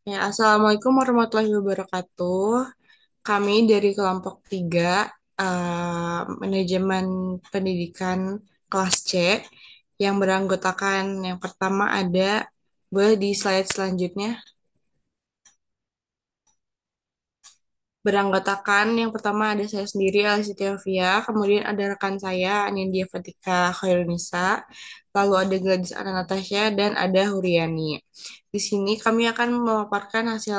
Ya, Assalamualaikum warahmatullahi wabarakatuh. Kami dari kelompok 3, Manajemen Pendidikan kelas C, yang beranggotakan yang pertama ada, boleh di slide selanjutnya, beranggotakan yang pertama ada saya sendiri, Alisa Tiavia, kemudian ada rekan saya, Anindya Fatika Khairunisa, lalu ada Gladys Anna Natasha, dan ada Huriani. Di sini kami akan memaparkan hasil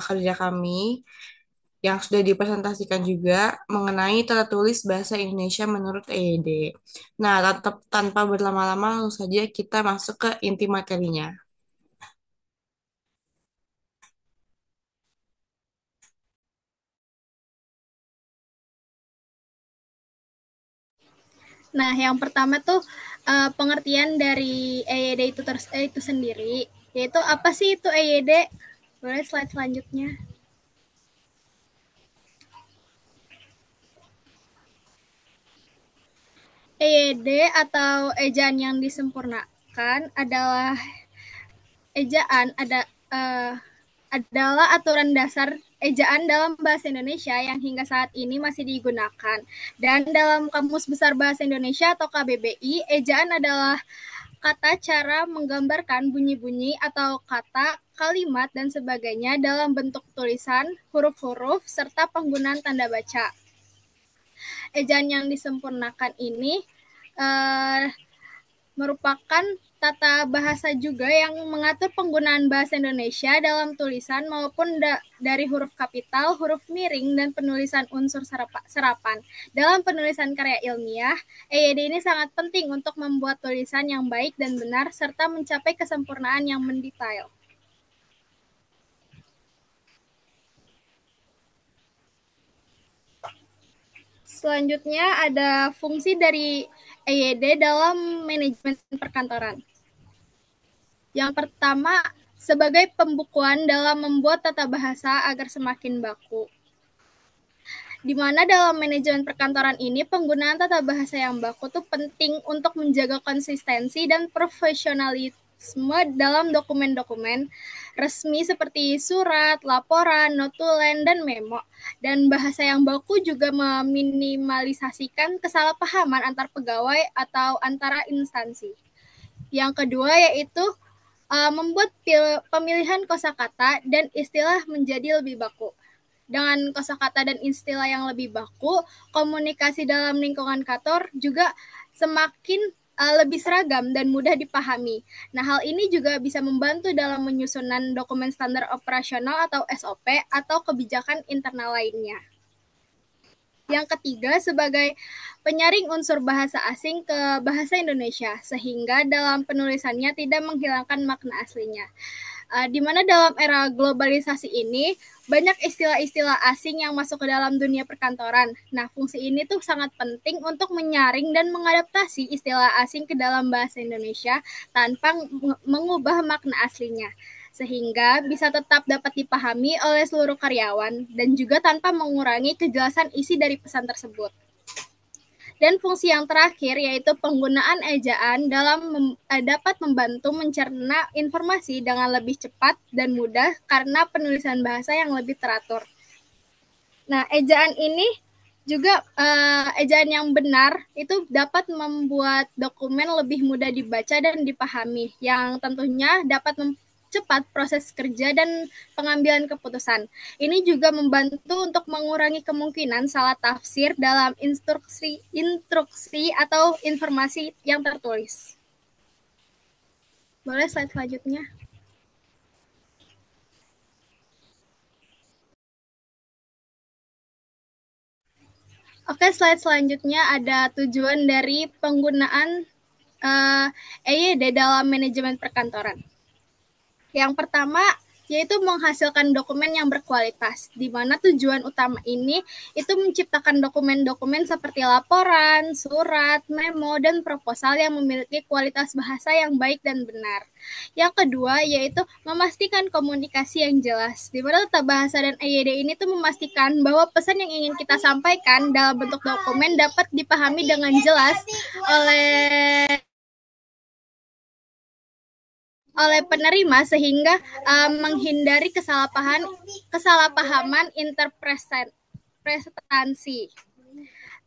kerja kami yang sudah dipresentasikan juga mengenai tata tulis bahasa Indonesia menurut EYD. Nah, tanpa berlama-lama, langsung saja kita masuk ke inti materinya. Nah, yang pertama tuh pengertian dari EYD itu sendiri, yaitu apa sih itu EYD? Boleh slide selanjutnya. EYD atau ejaan yang disempurnakan ejaan ada uh, adalah aturan dasar ejaan dalam bahasa Indonesia yang hingga saat ini masih digunakan. Dan dalam Kamus Besar Bahasa Indonesia atau KBBI, ejaan adalah kata cara menggambarkan bunyi-bunyi atau kata, kalimat, dan sebagainya dalam bentuk tulisan, huruf-huruf, serta penggunaan tanda baca. Ejaan yang disempurnakan ini eh, merupakan tata bahasa juga yang mengatur penggunaan bahasa Indonesia dalam tulisan maupun dari huruf kapital, huruf miring, dan penulisan unsur serapan. Dalam penulisan karya ilmiah, EYD ini sangat penting untuk membuat tulisan yang baik dan benar serta mencapai kesempurnaan yang mendetail. Selanjutnya ada fungsi dari EYD dalam manajemen perkantoran. Yang pertama, sebagai pembukuan dalam membuat tata bahasa agar semakin baku. Di mana dalam manajemen perkantoran ini penggunaan tata bahasa yang baku itu penting untuk menjaga konsistensi dan profesionalisme dalam dokumen-dokumen resmi seperti surat, laporan, notulen, dan memo. Dan bahasa yang baku juga meminimalisasikan kesalahpahaman antar pegawai atau antara instansi. Yang kedua yaitu membuat pemilihan kosakata dan istilah menjadi lebih baku. Dengan kosakata dan istilah yang lebih baku, komunikasi dalam lingkungan kantor juga semakin lebih seragam dan mudah dipahami. Nah, hal ini juga bisa membantu dalam menyusunan dokumen standar operasional atau SOP atau kebijakan internal lainnya. Yang ketiga, sebagai penyaring unsur bahasa asing ke bahasa Indonesia, sehingga dalam penulisannya tidak menghilangkan makna aslinya. Di mana dalam era globalisasi ini, banyak istilah-istilah asing yang masuk ke dalam dunia perkantoran. Nah, fungsi ini tuh sangat penting untuk menyaring dan mengadaptasi istilah asing ke dalam bahasa Indonesia tanpa mengubah makna aslinya, sehingga bisa tetap dapat dipahami oleh seluruh karyawan dan juga tanpa mengurangi kejelasan isi dari pesan tersebut. Dan fungsi yang terakhir yaitu penggunaan ejaan dapat membantu mencerna informasi dengan lebih cepat dan mudah karena penulisan bahasa yang lebih teratur. Nah, ejaan ini juga ejaan yang benar itu dapat membuat dokumen lebih mudah dibaca dan dipahami, yang tentunya dapat cepat proses kerja dan pengambilan keputusan. Ini juga membantu untuk mengurangi kemungkinan salah tafsir dalam instruksi atau informasi yang tertulis. Boleh slide selanjutnya. Oke, slide selanjutnya ada tujuan dari penggunaan EYD dalam manajemen perkantoran. Yang pertama yaitu menghasilkan dokumen yang berkualitas, di mana tujuan utama ini itu menciptakan dokumen-dokumen seperti laporan, surat, memo, dan proposal yang memiliki kualitas bahasa yang baik dan benar. Yang kedua yaitu memastikan komunikasi yang jelas, di mana tata bahasa dan EYD ini tuh memastikan bahwa pesan yang ingin kita sampaikan dalam bentuk dokumen dapat dipahami dengan jelas oleh oleh penerima sehingga menghindari kesalahpahaman interpretasi.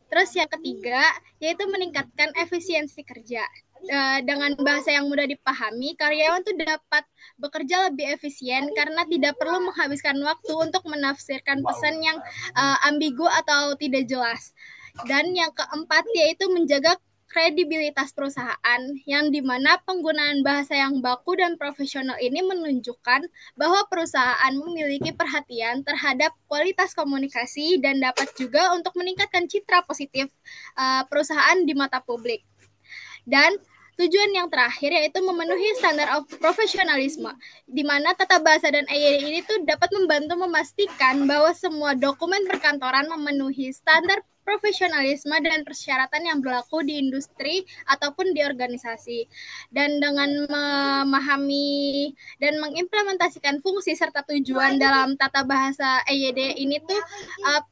Terus yang ketiga yaitu meningkatkan efisiensi kerja. Dengan bahasa yang mudah dipahami, karyawan tuh dapat bekerja lebih efisien karena tidak perlu menghabiskan waktu untuk menafsirkan pesan yang ambigu atau tidak jelas. Dan yang keempat yaitu menjaga kredibilitas perusahaan, yang dimana penggunaan bahasa yang baku dan profesional ini menunjukkan bahwa perusahaan memiliki perhatian terhadap kualitas komunikasi dan dapat juga untuk meningkatkan citra positif perusahaan di mata publik. Dan tujuan yang terakhir yaitu memenuhi standar of profesionalisme, di mana tata bahasa dan EYD ini tuh dapat membantu memastikan bahwa semua dokumen perkantoran memenuhi standar profesionalisme dan persyaratan yang berlaku di industri ataupun di organisasi. Dan dengan memahami dan mengimplementasikan fungsi serta tujuan dalam tata bahasa EYD ini tuh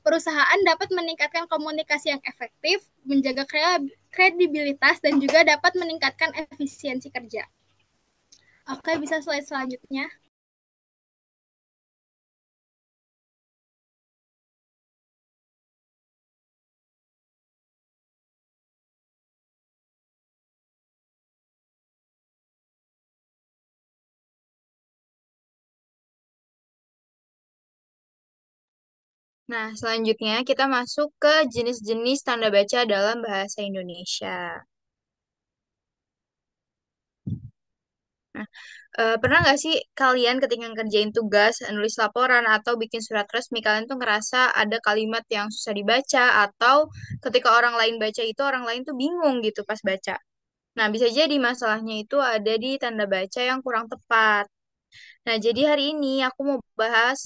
perusahaan dapat meningkatkan komunikasi yang efektif, menjaga kredibilitas, dan juga dapat meningkatkan efisiensi kerja. Oke, bisa slide selanjutnya. Nah, selanjutnya kita masuk ke jenis-jenis tanda baca dalam bahasa Indonesia. Nah, pernah nggak sih kalian ketika ngerjain tugas, nulis laporan, atau bikin surat resmi, kalian tuh ngerasa ada kalimat yang susah dibaca, atau ketika orang lain baca itu, orang lain tuh bingung gitu pas baca. Nah, bisa jadi masalahnya itu ada di tanda baca yang kurang tepat. Nah, jadi hari ini aku mau bahas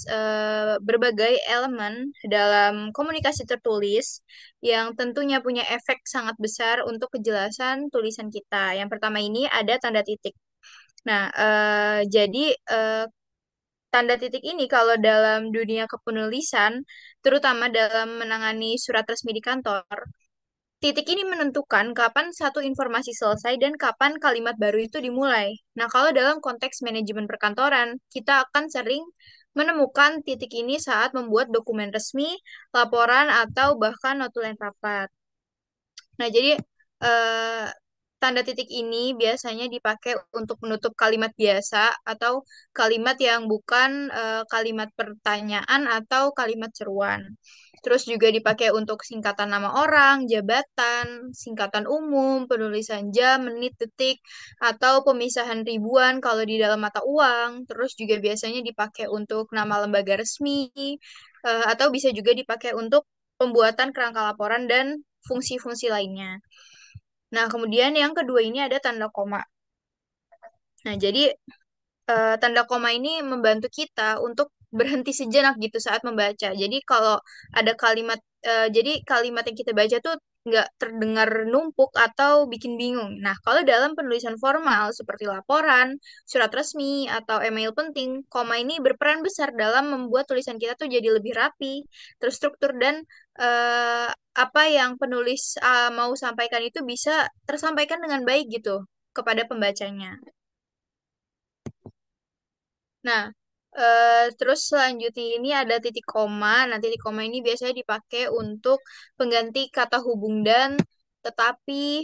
berbagai elemen dalam komunikasi tertulis yang tentunya punya efek sangat besar untuk kejelasan tulisan kita. Yang pertama ini ada tanda titik. Nah, jadi tanda titik ini kalau dalam dunia kepenulisan, terutama dalam menangani surat resmi di kantor, titik ini menentukan kapan satu informasi selesai dan kapan kalimat baru itu dimulai. Nah, kalau dalam konteks manajemen perkantoran, kita akan sering menemukan titik ini saat membuat dokumen resmi, laporan, atau bahkan notulen rapat. Nah, jadi eh, tanda titik ini biasanya dipakai untuk menutup kalimat biasa atau kalimat yang bukan kalimat pertanyaan atau kalimat seruan. Terus juga dipakai untuk singkatan nama orang, jabatan, singkatan umum, penulisan jam, menit, detik, atau pemisahan ribuan kalau di dalam mata uang. Terus juga biasanya dipakai untuk nama lembaga resmi, atau bisa juga dipakai untuk pembuatan kerangka laporan dan fungsi-fungsi lainnya. Nah, kemudian yang kedua ini ada tanda koma. Nah, jadi tanda koma ini membantu kita untuk berhenti sejenak gitu saat membaca. Jadi kalau ada kalimat, jadi kalimat yang kita baca tuh nggak terdengar numpuk atau bikin bingung. Nah, kalau dalam penulisan formal seperti laporan, surat resmi, atau email penting, koma ini berperan besar dalam membuat tulisan kita tuh jadi lebih rapi, terstruktur, dan eh, apa yang penulis mau sampaikan itu bisa tersampaikan dengan baik gitu kepada pembacanya. Nah, terus selanjutnya ini ada titik koma. Nah, titik koma ini biasanya dipakai untuk pengganti kata hubung dan, tetapi,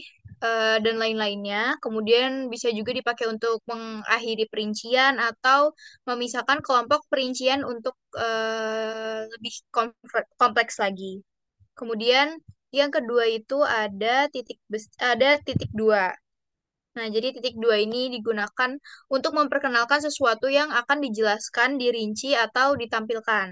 dan lain-lainnya. Kemudian bisa juga dipakai untuk mengakhiri perincian atau memisahkan kelompok perincian untuk lebih kompleks lagi. Kemudian yang kedua itu ada titik dua. Nah, jadi titik dua ini digunakan untuk memperkenalkan sesuatu yang akan dijelaskan, dirinci, atau ditampilkan.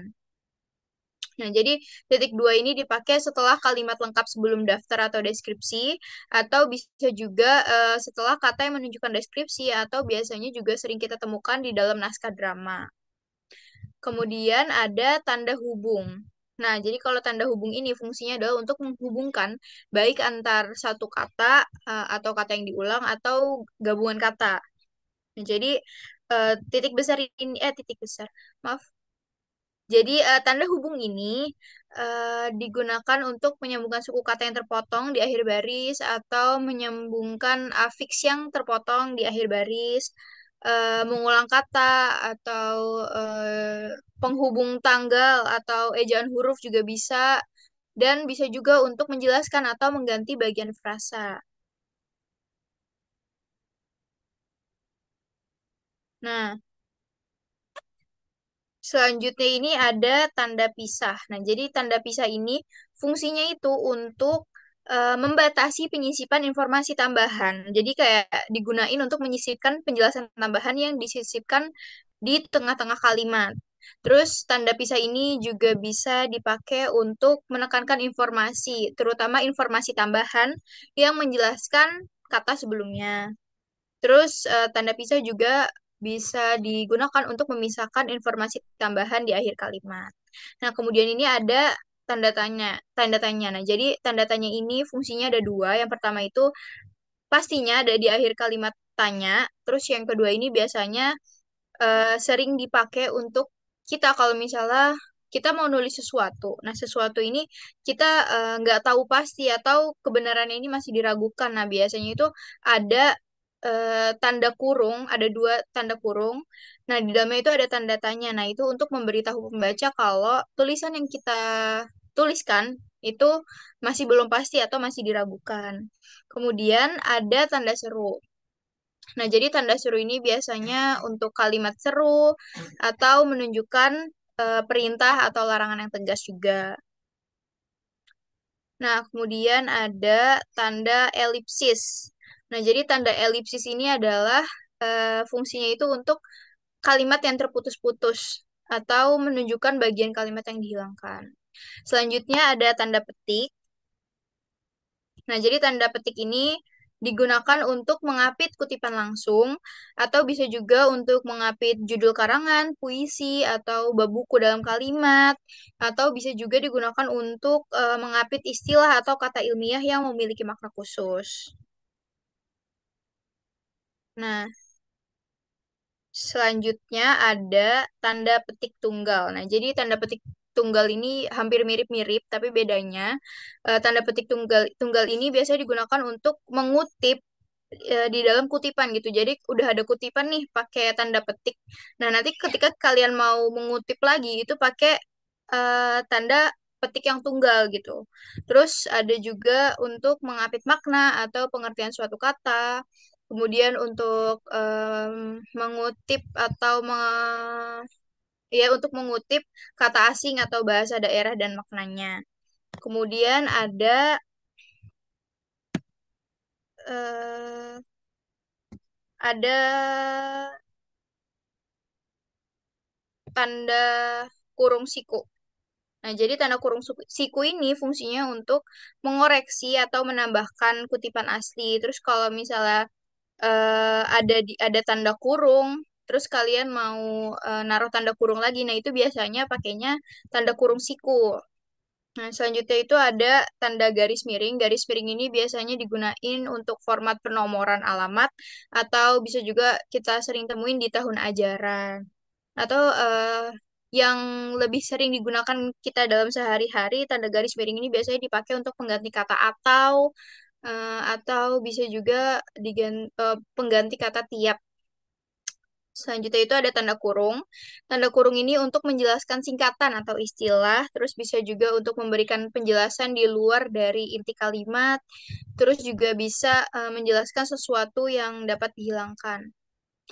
Nah, jadi titik dua ini dipakai setelah kalimat lengkap sebelum daftar atau deskripsi, atau bisa juga setelah kata yang menunjukkan deskripsi, atau biasanya juga sering kita temukan di dalam naskah drama. Kemudian ada tanda hubung. Nah, jadi kalau tanda hubung ini fungsinya adalah untuk menghubungkan baik antar satu kata atau kata yang diulang atau gabungan kata. Nah, jadi titik besar, maaf. Jadi tanda hubung ini digunakan untuk menyambungkan suku kata yang terpotong di akhir baris atau menyambungkan afiks yang terpotong di akhir baris mengulang kata atau penghubung tanggal atau ejaan huruf juga bisa, dan bisa juga untuk menjelaskan atau mengganti bagian frasa. Nah, selanjutnya ini ada tanda pisah. Nah, jadi tanda pisah ini fungsinya itu untuk membatasi penyisipan informasi tambahan. Jadi kayak digunain untuk menyisipkan penjelasan tambahan yang disisipkan di tengah-tengah kalimat. Terus tanda pisah ini juga bisa dipakai untuk menekankan informasi, terutama informasi tambahan yang menjelaskan kata sebelumnya. Terus tanda pisah juga bisa digunakan untuk memisahkan informasi tambahan di akhir kalimat. Nah, kemudian ini ada tanda tanya, tanda tanya. Nah, jadi tanda tanya ini fungsinya ada dua. Yang pertama itu pastinya ada di akhir kalimat tanya. Terus yang kedua ini biasanya sering dipakai untuk kita kalau misalnya kita mau nulis sesuatu. Nah, sesuatu ini kita nggak tahu pasti atau kebenarannya ini masih diragukan. Nah, biasanya itu ada tanda kurung, ada dua tanda kurung. Nah, di dalamnya itu ada tanda tanya. Nah, itu untuk memberitahu pembaca kalau tulisan yang kita tuliskan itu masih belum pasti atau masih diragukan. Kemudian ada tanda seru. Nah, jadi tanda seru ini biasanya untuk kalimat seru atau menunjukkan perintah atau larangan yang tegas juga. Nah, kemudian ada tanda elipsis. Nah, jadi tanda elipsis ini adalah fungsinya itu untuk kalimat yang terputus-putus atau menunjukkan bagian kalimat yang dihilangkan. Selanjutnya ada tanda petik. Nah, jadi tanda petik ini digunakan untuk mengapit kutipan langsung, atau bisa juga untuk mengapit judul karangan, puisi, atau bab buku dalam kalimat, atau bisa juga digunakan untuk mengapit istilah atau kata ilmiah yang memiliki makna khusus. Nah, selanjutnya ada tanda petik tunggal. Nah, jadi tanda petik tunggal ini hampir mirip-mirip, tapi bedanya tanda petik tunggal tunggal ini biasanya digunakan untuk mengutip di dalam kutipan gitu. Jadi udah ada kutipan nih pakai tanda petik. Nah, nanti ketika kalian mau mengutip lagi itu pakai tanda petik yang tunggal gitu. Terus ada juga untuk mengapit makna atau pengertian suatu kata. Kemudian untuk mengutip atau ya untuk mengutip kata asing atau bahasa daerah dan maknanya. Kemudian eh, ada tanda kurung siku. Nah, jadi tanda kurung siku ini fungsinya untuk mengoreksi atau menambahkan kutipan asli. Terus kalau misalnya ada tanda kurung, terus kalian mau naruh tanda kurung lagi, nah itu biasanya pakainya tanda kurung siku. Nah, selanjutnya itu ada tanda garis miring. Garis miring ini biasanya digunain untuk format penomoran alamat atau bisa juga kita sering temuin di tahun ajaran. Atau yang lebih sering digunakan kita dalam sehari-hari, tanda garis miring ini biasanya dipakai untuk pengganti kata atau bisa juga pengganti kata tiap. Selanjutnya itu ada tanda kurung. Tanda kurung ini untuk menjelaskan singkatan atau istilah, terus bisa juga untuk memberikan penjelasan di luar dari inti kalimat, terus juga bisa menjelaskan sesuatu yang dapat dihilangkan.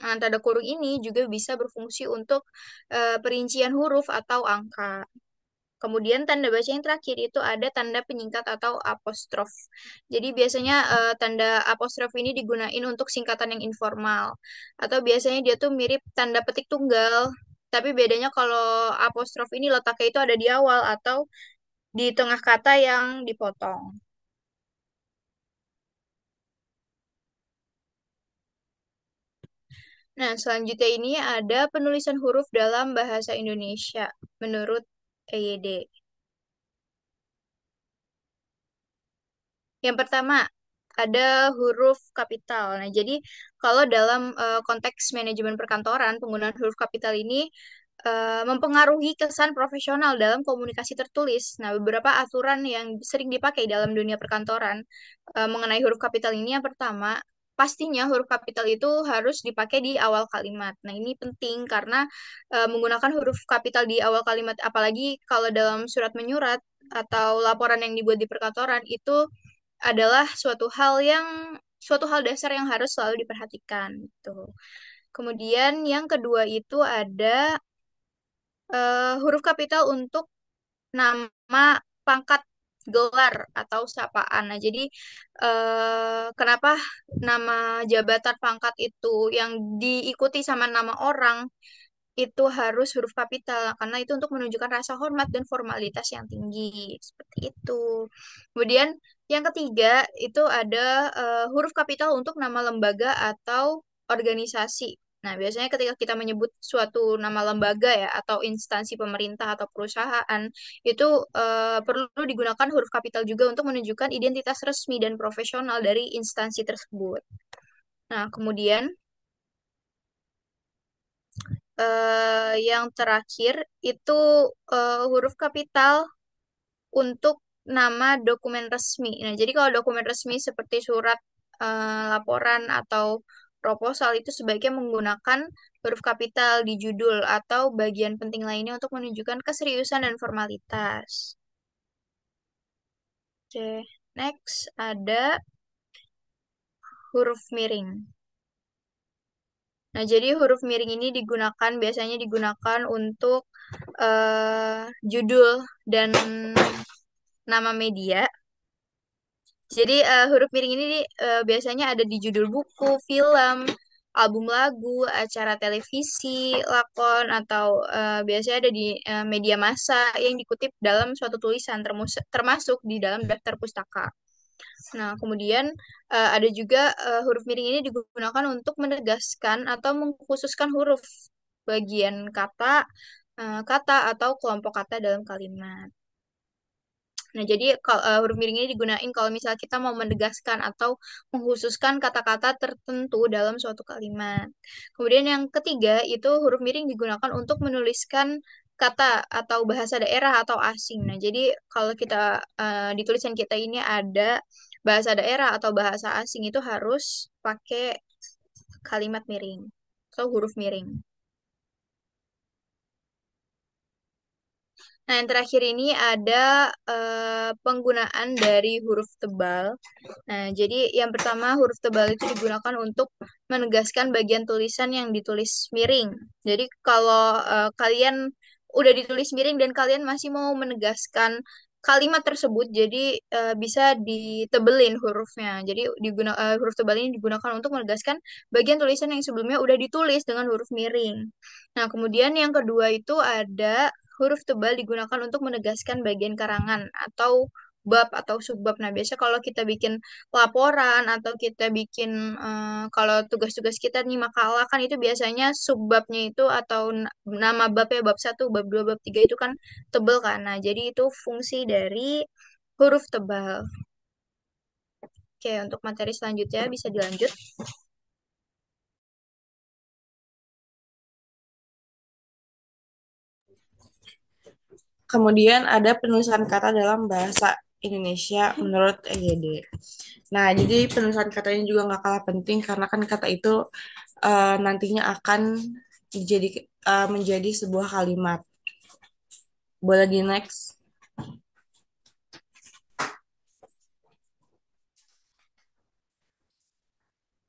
Nah, tanda kurung ini juga bisa berfungsi untuk perincian huruf atau angka. Kemudian tanda baca yang terakhir itu ada tanda penyingkat atau apostrof. Jadi biasanya tanda apostrof ini digunain untuk singkatan yang informal. Atau biasanya dia tuh mirip tanda petik tunggal. Tapi bedanya kalau apostrof ini letaknya itu ada di awal atau di tengah kata yang dipotong. Nah, selanjutnya ini ada penulisan huruf dalam bahasa Indonesia menurut EYD. Yang pertama, ada huruf kapital. Nah, jadi kalau dalam konteks manajemen perkantoran, penggunaan huruf kapital ini mempengaruhi kesan profesional dalam komunikasi tertulis. Nah, beberapa aturan yang sering dipakai dalam dunia perkantoran mengenai huruf kapital ini yang pertama, pastinya huruf kapital itu harus dipakai di awal kalimat. Nah, ini penting karena menggunakan huruf kapital di awal kalimat, apalagi kalau dalam surat menyurat atau laporan yang dibuat di perkantoran itu adalah suatu hal dasar yang harus selalu diperhatikan gitu. Kemudian yang kedua itu ada huruf kapital untuk nama, pangkat, gelar atau sapaan. Nah, jadi kenapa nama jabatan pangkat itu yang diikuti sama nama orang itu harus huruf kapital? Nah, karena itu untuk menunjukkan rasa hormat dan formalitas yang tinggi. Seperti itu. Kemudian yang ketiga itu ada huruf kapital untuk nama lembaga atau organisasi. Nah, biasanya ketika kita menyebut suatu nama lembaga ya atau instansi pemerintah atau perusahaan itu perlu digunakan huruf kapital juga untuk menunjukkan identitas resmi dan profesional dari instansi tersebut. Nah, kemudian yang terakhir itu huruf kapital untuk nama dokumen resmi. Nah, jadi kalau dokumen resmi seperti surat laporan atau proposal itu sebaiknya menggunakan huruf kapital di judul atau bagian penting lainnya untuk menunjukkan keseriusan dan formalitas. Oke, next ada huruf miring. Nah, jadi huruf miring ini biasanya digunakan untuk judul dan nama media. Jadi huruf miring ini biasanya ada di judul buku, film, album lagu, acara televisi, lakon, atau biasanya ada di media massa yang dikutip dalam suatu tulisan termasuk di dalam daftar pustaka. Nah, kemudian ada juga huruf miring ini digunakan untuk menegaskan atau mengkhususkan huruf bagian kata atau kelompok kata dalam kalimat. Nah, jadi huruf miring ini digunakan kalau misalnya kita mau menegaskan atau mengkhususkan kata-kata tertentu dalam suatu kalimat. Kemudian yang ketiga itu huruf miring digunakan untuk menuliskan kata atau bahasa daerah atau asing. Nah, jadi kalau kita di tulisan kita ini ada bahasa daerah atau bahasa asing itu harus pakai kalimat miring atau huruf miring. Nah, yang terakhir ini ada penggunaan dari huruf tebal. Nah, jadi yang pertama huruf tebal itu digunakan untuk menegaskan bagian tulisan yang ditulis miring. Jadi kalau kalian udah ditulis miring dan kalian masih mau menegaskan kalimat tersebut, jadi bisa ditebelin hurufnya. Jadi huruf tebal ini digunakan untuk menegaskan bagian tulisan yang sebelumnya udah ditulis dengan huruf miring. Nah, kemudian yang kedua itu ada huruf tebal digunakan untuk menegaskan bagian karangan atau bab atau subbab. Nah, biasa kalau kita bikin laporan atau kita bikin kalau tugas-tugas kita nih makalah kan itu biasanya subbabnya itu atau nama babnya bab satu, bab 2, bab 3 itu kan tebal kan. Nah, jadi itu fungsi dari huruf tebal. Oke, untuk materi selanjutnya bisa dilanjut. Kemudian ada penulisan kata dalam bahasa Indonesia menurut EYD. Nah, jadi penulisan kata ini juga nggak kalah penting karena kan kata itu nantinya akan menjadi sebuah kalimat. Boleh di next?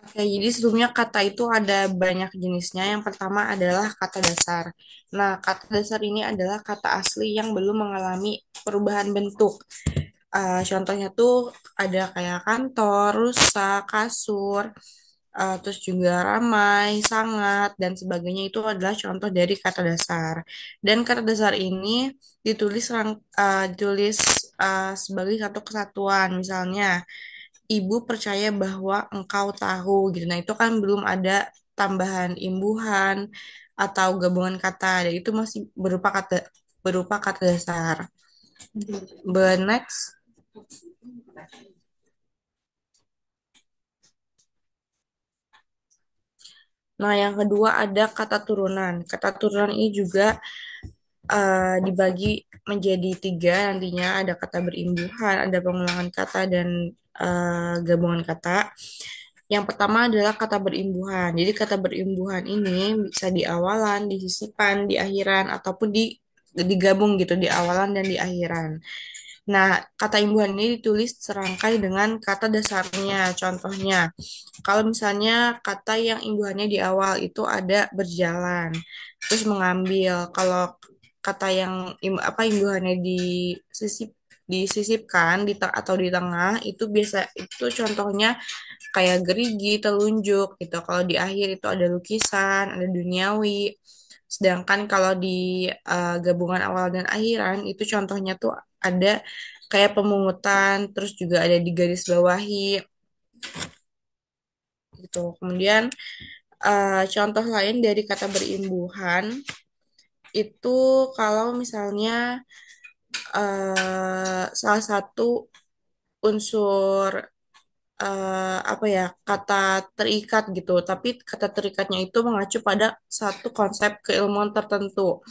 Oke, jadi sebelumnya kata itu ada banyak jenisnya. Yang pertama adalah kata dasar. Nah, kata dasar ini adalah kata asli yang belum mengalami perubahan bentuk. Contohnya tuh ada kayak kantor, rusak, kasur, terus juga ramai, sangat, dan sebagainya itu adalah contoh dari kata dasar. Dan kata dasar ini ditulis sebagai satu kesatuan. Misalnya, ibu percaya bahwa engkau tahu gitu. Nah, itu kan belum ada tambahan imbuhan atau gabungan kata. Dan itu masih berupa kata dasar. But next. Nah, yang kedua ada kata turunan. Kata turunan ini juga dibagi menjadi tiga nantinya. Ada kata berimbuhan, ada pengulangan kata, dan gabungan kata. Yang pertama adalah kata berimbuhan. Jadi kata berimbuhan ini bisa di awalan, di sisipan, di akhiran, ataupun digabung gitu di awalan dan di akhiran. Nah, kata imbuhan ini ditulis serangkai dengan kata dasarnya. Contohnya, kalau misalnya kata yang imbuhannya di awal itu ada berjalan, terus mengambil. Kalau kata yang imbuhannya disisipkan atau di tengah itu biasa itu contohnya kayak gerigi, telunjuk gitu. Kalau di akhir itu ada lukisan, ada duniawi. Sedangkan kalau di gabungan awal dan akhiran itu contohnya tuh ada kayak pemungutan, terus juga ada di garis bawahi gitu. Kemudian contoh lain dari kata berimbuhan itu kalau misalnya salah satu unsur apa ya kata terikat gitu tapi kata terikatnya itu mengacu pada satu konsep keilmuan tertentu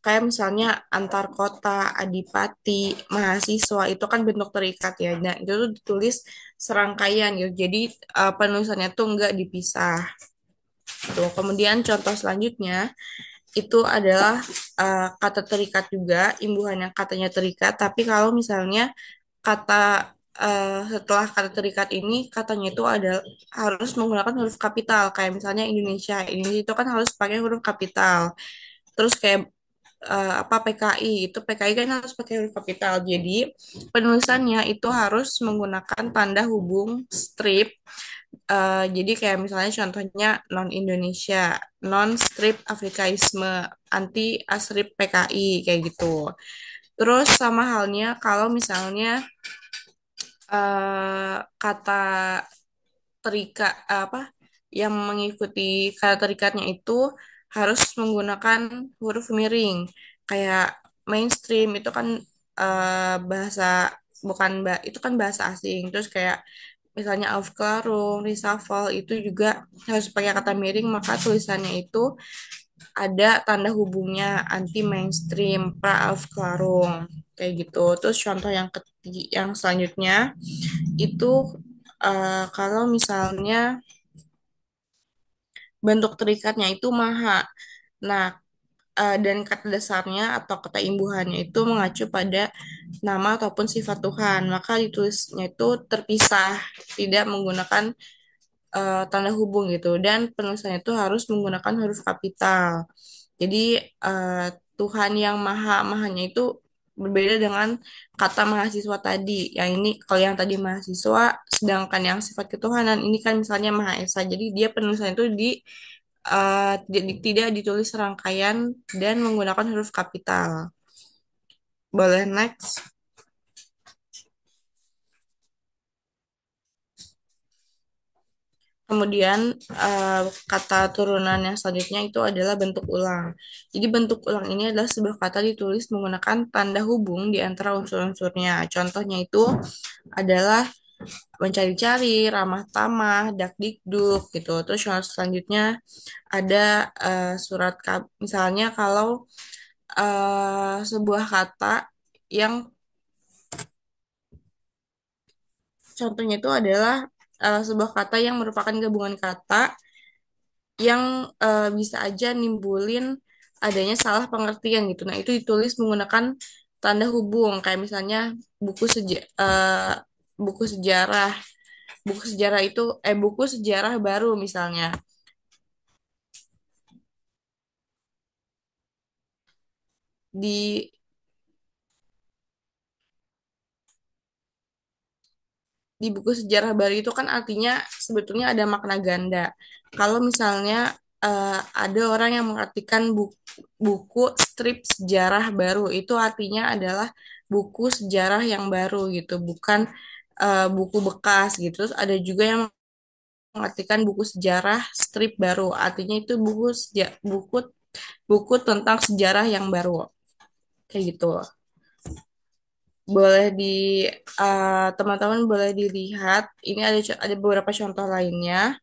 kayak misalnya antar kota, adipati, mahasiswa itu kan bentuk terikat ya nah itu tuh ditulis serangkaian gitu jadi penulisannya tuh nggak dipisah tuh kemudian contoh selanjutnya itu adalah kata terikat juga imbuhan yang katanya terikat tapi kalau misalnya kata setelah kata terikat ini katanya itu ada harus menggunakan huruf kapital kayak misalnya Indonesia Indonesia itu kan harus pakai huruf kapital terus kayak apa PKI itu PKI kan harus pakai huruf kapital jadi penulisannya itu harus menggunakan tanda hubung strip. Jadi kayak misalnya contohnya non Indonesia non strip Afrikaisme anti asrip PKI kayak gitu terus sama halnya kalau misalnya kata terikat apa yang mengikuti kata terikatnya itu harus menggunakan huruf miring kayak mainstream itu kan bahasa bukan itu kan bahasa asing terus kayak misalnya Aufklärung, Reshuffle itu juga harus pakai kata miring maka tulisannya itu ada tanda hubungnya anti mainstream pra Aufklärung kayak gitu terus contoh yang ketiga yang selanjutnya itu kalau misalnya bentuk terikatnya itu maha. Nah, dan kata dasarnya atau kata imbuhannya itu mengacu pada nama ataupun sifat Tuhan. Maka ditulisnya itu terpisah, tidak menggunakan tanda hubung gitu. Dan penulisannya itu harus menggunakan huruf kapital. Jadi eh, Tuhan yang mahanya itu berbeda dengan kata mahasiswa tadi. Yang ini kalau yang tadi mahasiswa, sedangkan yang sifat ketuhanan ini kan misalnya Maha Esa. Jadi dia penulisan itu tidak ditulis serangkaian dan menggunakan huruf kapital. Boleh next. Kemudian kata turunan yang selanjutnya itu adalah bentuk ulang. Jadi bentuk ulang ini adalah sebuah kata ditulis menggunakan tanda hubung di antara unsur-unsurnya. Contohnya itu adalah mencari-cari, ramah tamah, dakdikduk gitu. Terus yang selanjutnya ada misalnya kalau sebuah kata yang contohnya itu adalah sebuah kata yang merupakan gabungan kata yang bisa aja nimbulin adanya salah pengertian gitu. Nah, itu ditulis menggunakan tanda hubung kayak misalnya buku seja eh, buku sejarah. Buku sejarah baru misalnya. Di di buku sejarah baru itu kan artinya sebetulnya ada makna ganda. Kalau misalnya ada orang yang mengartikan buku strip sejarah baru, itu artinya adalah buku sejarah yang baru gitu, bukan buku bekas gitu. Terus ada juga yang mengartikan buku sejarah strip baru, artinya itu buku buku tentang sejarah yang baru, kayak gitu. Boleh teman-teman boleh dilihat. Ini ada beberapa contoh lainnya.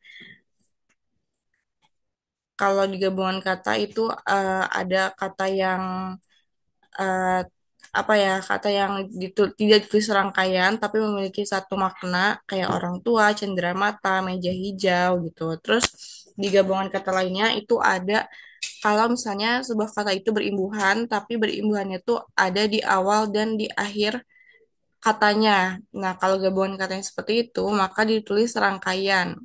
Kalau di gabungan kata itu ada kata yang eh, apa ya, kata yang tidak ditulis serangkaian tapi memiliki satu makna kayak orang tua, cenderamata, meja hijau gitu. Terus di gabungan kata lainnya itu ada kalau misalnya sebuah kata itu berimbuhan tapi berimbuhannya tuh ada di awal dan di akhir katanya. Nah, kalau gabungan katanya seperti itu maka ditulis serangkaian.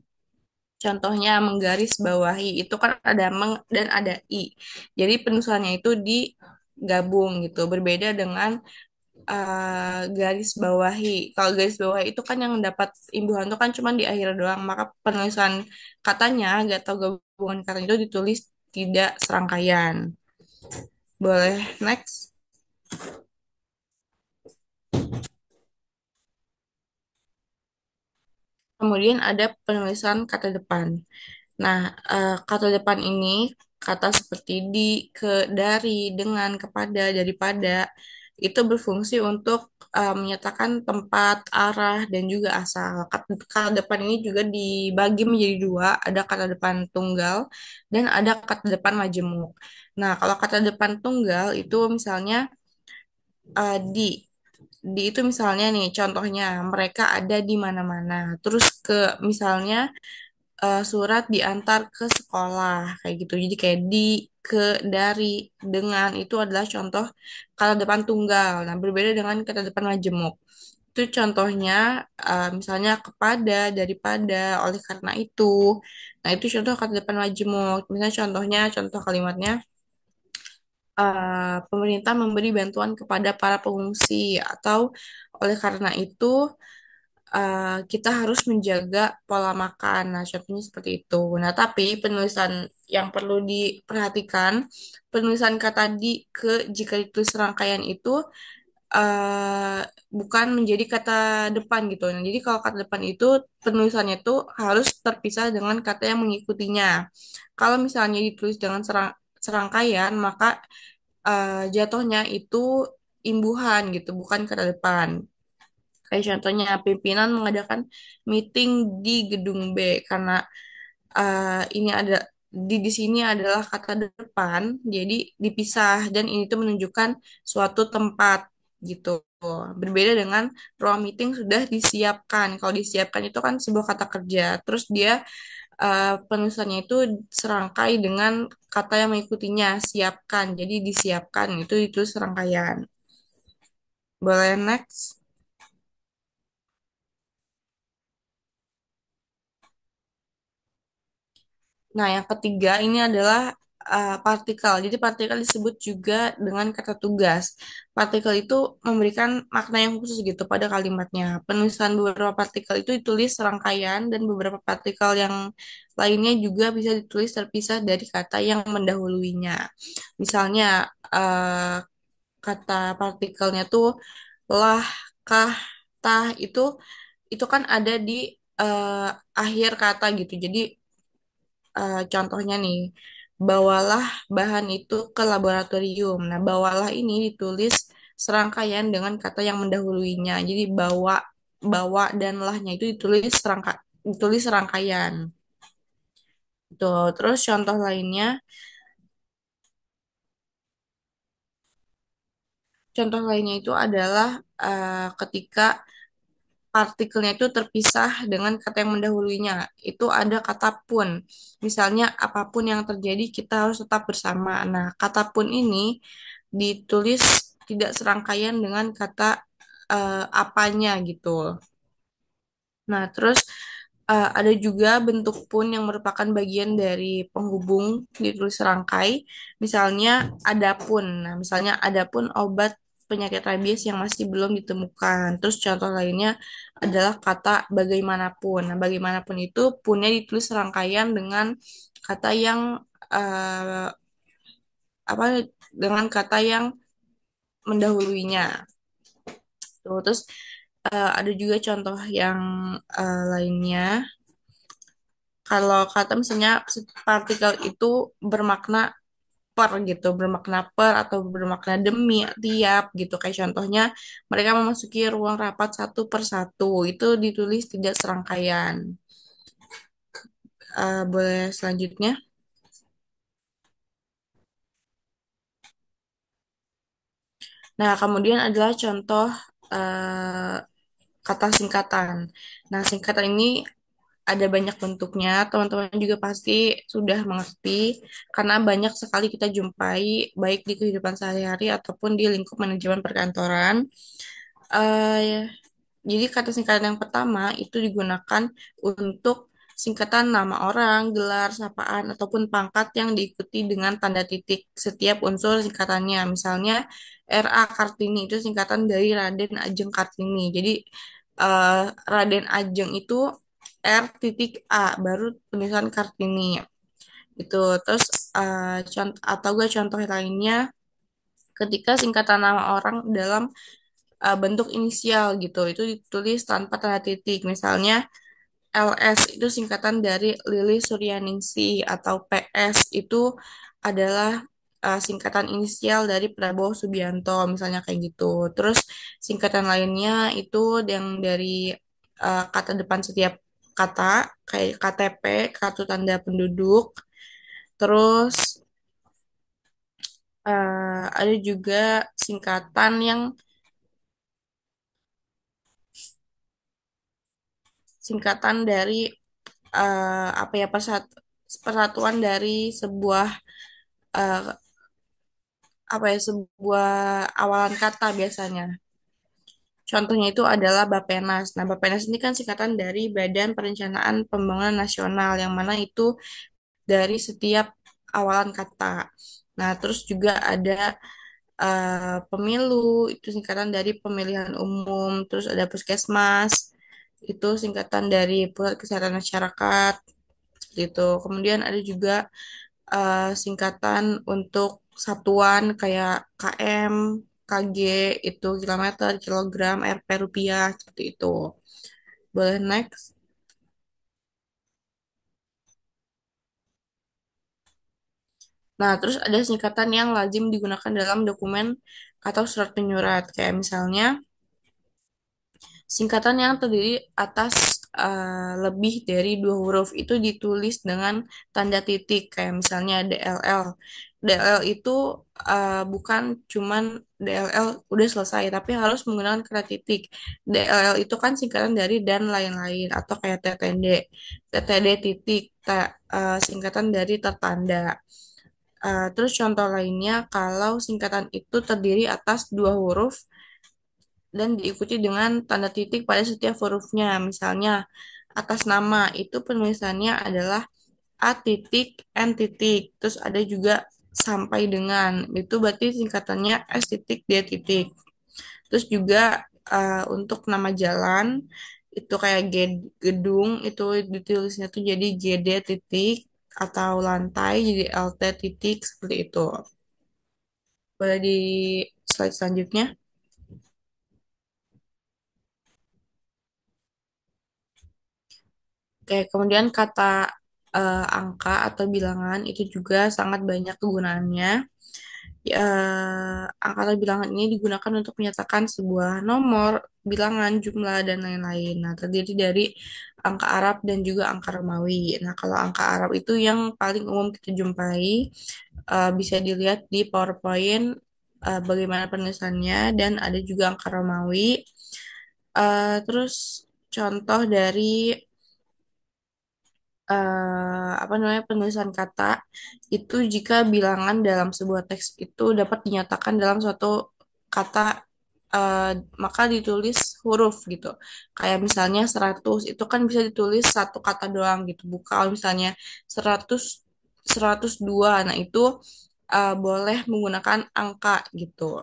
Contohnya menggaris bawahi itu kan ada meng dan ada i. Jadi penulisannya itu digabung gitu. Berbeda dengan garis bawahi. Kalau garis bawahi itu kan yang dapat imbuhan itu kan cuma di akhir doang. Maka penulisan katanya atau gabungan katanya itu ditulis tidak serangkaian. Boleh next. Kemudian ada penulisan kata depan. Nah, kata depan ini kata seperti di, ke, dari, dengan, kepada, daripada itu berfungsi untuk menyatakan tempat, arah, dan juga asal. Kata depan ini juga dibagi menjadi dua, ada kata depan tunggal dan ada kata depan majemuk. Nah, kalau kata depan tunggal itu misalnya di. Di itu misalnya nih, contohnya mereka ada di mana-mana. Terus ke misalnya surat diantar ke sekolah kayak gitu. Jadi kayak di, ke, dari, dengan itu adalah contoh kata depan tunggal. Nah, berbeda dengan kata depan majemuk. Itu contohnya misalnya kepada, daripada, oleh karena itu. Nah, itu contoh kata depan majemuk. Misalnya contohnya, contoh kalimatnya pemerintah memberi bantuan kepada para pengungsi atau oleh karena itu kita harus menjaga pola makan. Nah, contohnya seperti itu. Nah, tapi penulisan yang perlu diperhatikan, penulisan kata di ke jika ditulis rangkaian itu eh, bukan menjadi kata depan gitu. Nah, jadi kalau kata depan itu penulisannya itu harus terpisah dengan kata yang mengikutinya. Kalau misalnya ditulis dengan serangkaian, maka jatuhnya itu imbuhan gitu, bukan kata depan. Kayak contohnya pimpinan mengadakan meeting di gedung B karena ini ada di sini adalah kata depan, jadi dipisah dan ini tuh menunjukkan suatu tempat gitu. Berbeda dengan ruang meeting sudah disiapkan. Kalau disiapkan itu kan sebuah kata kerja. Terus dia penulisannya itu serangkai dengan kata yang mengikutinya, siapkan. Jadi disiapkan itu serangkaian. Boleh next? Nah, yang ketiga ini adalah partikel. Jadi partikel disebut juga dengan kata tugas. Partikel itu memberikan makna yang khusus gitu pada kalimatnya. Penulisan beberapa partikel itu ditulis serangkaian dan beberapa partikel yang lainnya juga bisa ditulis terpisah dari kata yang mendahuluinya. Misalnya kata partikelnya tuh lah, kah, tah itu kan ada di eh, akhir kata gitu. Jadi contohnya nih, bawalah bahan itu ke laboratorium. Nah, bawalah ini ditulis serangkaian dengan kata yang mendahuluinya. Jadi bawa, bawa dan lahnya itu ditulis serangkaian. Tuh, terus contoh lainnya, contoh lainnya itu adalah ketika partikelnya itu terpisah dengan kata yang mendahulunya. Itu ada kata pun. Misalnya, apapun yang terjadi, kita harus tetap bersama. Nah, kata pun ini ditulis tidak serangkaian dengan kata apanya gitu. Nah, terus ada juga bentuk pun yang merupakan bagian dari penghubung ditulis serangkai. Misalnya adapun. Nah, misalnya adapun obat penyakit rabies yang masih belum ditemukan. Terus contoh lainnya adalah kata bagaimanapun. Nah, bagaimanapun itu punnya ditulis serangkaian dengan kata yang eh, apa dengan kata yang mendahuluinya. Tuh, terus ada juga contoh yang lainnya. Kalau kata misalnya partikel itu bermakna per gitu, bermakna per atau bermakna demi, tiap gitu. Kayak contohnya mereka memasuki ruang rapat satu per satu, itu ditulis tidak serangkaian. Boleh selanjutnya? Nah, kemudian adalah contoh eh, kata singkatan. Nah, singkatan ini ada banyak bentuknya, teman-teman juga pasti sudah mengerti karena banyak sekali kita jumpai baik di kehidupan sehari-hari ataupun di lingkup manajemen perkantoran. Eh, jadi kata singkatan yang pertama itu digunakan untuk singkatan nama orang, gelar, sapaan, ataupun pangkat yang diikuti dengan tanda titik setiap unsur singkatannya. Misalnya RA Kartini itu singkatan dari Raden Ajeng Kartini. Jadi Raden Ajeng itu R titik A, baru tulisan Kartini. Itu terus contoh atau gue contoh lainnya ketika singkatan nama orang dalam bentuk inisial gitu itu ditulis tanpa tanda titik misalnya LS itu singkatan dari Lili Suryaningsih atau PS itu adalah singkatan inisial dari Prabowo Subianto misalnya kayak gitu terus singkatan lainnya itu yang dari kata depan setiap kata kayak KTP kartu tanda penduduk terus ada juga singkatan yang singkatan dari apa ya persatuan dari sebuah eh, apa ya sebuah awalan kata biasanya. Contohnya itu adalah Bapenas. Nah, Bapenas ini kan singkatan dari Badan Perencanaan Pembangunan Nasional yang mana itu dari setiap awalan kata. Nah, terus juga ada pemilu, itu singkatan dari pemilihan umum, terus ada puskesmas, itu singkatan dari pusat kesehatan masyarakat, gitu. Kemudian ada juga singkatan untuk satuan kayak KM, KG, itu kilometer, kilogram, RP, rupiah, seperti itu. Boleh next? Nah, terus ada singkatan yang lazim digunakan dalam dokumen atau surat penyurat, kayak misalnya singkatan yang terdiri atas lebih dari dua huruf itu ditulis dengan tanda titik kayak misalnya DLL. DLL itu bukan cuman DLL udah selesai tapi harus menggunakan kata titik. DLL itu kan singkatan dari dan lain-lain atau kayak TTD. TTD titik singkatan dari tertanda. Terus contoh lainnya kalau singkatan itu terdiri atas dua huruf dan diikuti dengan tanda titik pada setiap hurufnya. Misalnya, atas nama itu penulisannya adalah A titik N titik. Terus ada juga sampai dengan. Itu berarti singkatannya S titik D titik. Terus juga untuk nama jalan itu kayak gedung itu ditulisnya tuh jadi GD titik atau lantai jadi LT titik seperti itu. Boleh di slide selanjutnya. Oke, kemudian kata angka atau bilangan itu juga sangat banyak kegunaannya. Angka atau bilangan ini digunakan untuk menyatakan sebuah nomor, bilangan, jumlah, dan lain-lain. Nah, terdiri dari angka Arab dan juga angka Romawi. Nah, kalau angka Arab itu yang paling umum kita jumpai, bisa dilihat di PowerPoint bagaimana penulisannya, dan ada juga angka Romawi. Terus contoh dari apa namanya penulisan kata itu jika bilangan dalam sebuah teks itu dapat dinyatakan dalam suatu kata eh, maka ditulis huruf gitu. Kayak misalnya 100 itu kan bisa ditulis satu kata doang gitu. Bukan kalau misalnya 100 102 nah itu boleh menggunakan angka gitu.